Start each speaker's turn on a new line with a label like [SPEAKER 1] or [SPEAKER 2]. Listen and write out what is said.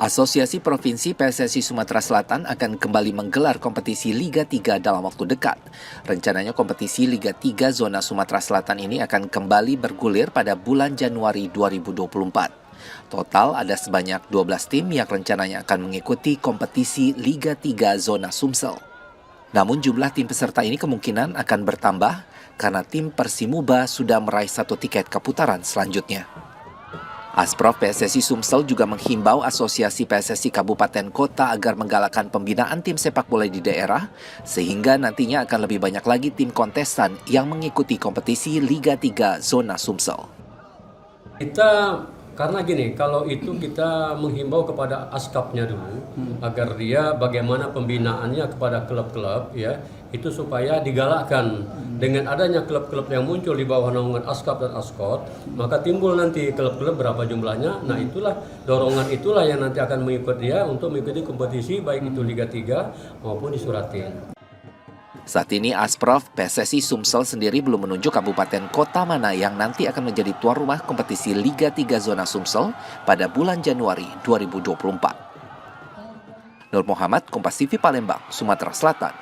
[SPEAKER 1] Asosiasi Provinsi PSSI Sumatera Selatan akan kembali menggelar kompetisi Liga 3 dalam waktu dekat. Rencananya kompetisi Liga 3 Zona Sumatera Selatan ini akan kembali bergulir pada bulan Januari 2024. Total ada sebanyak 12 tim yang rencananya akan mengikuti kompetisi Liga 3 Zona Sumsel. Namun jumlah tim peserta ini kemungkinan akan bertambah karena tim Persimuba sudah meraih 1 tiket ke putaran selanjutnya. Asprof PSSI Sumsel juga menghimbau Asosiasi PSSI Kabupaten Kota agar menggalakkan pembinaan tim sepak bola di daerah, sehingga nantinya akan lebih banyak lagi tim kontestan yang mengikuti kompetisi Liga 3 Zona Sumsel.
[SPEAKER 2] Karena gini, kalau itu kita menghimbau kepada askapnya dulu, agar dia bagaimana pembinaannya kepada klub-klub, ya, itu supaya digalakkan. Dengan adanya klub-klub yang muncul di bawah naungan askap dan askot, maka timbul nanti klub-klub berapa jumlahnya. Nah, dorongan itulah yang nanti akan mengikuti dia untuk mengikuti kompetisi baik itu Liga 3 maupun di Suratin.
[SPEAKER 1] Saat ini Asprof PSSI Sumsel sendiri belum menunjuk kabupaten kota mana yang nanti akan menjadi tuan rumah kompetisi Liga 3 Zona Sumsel pada bulan Januari 2024. Nur Muhammad, Kompas TV Palembang, Sumatera Selatan.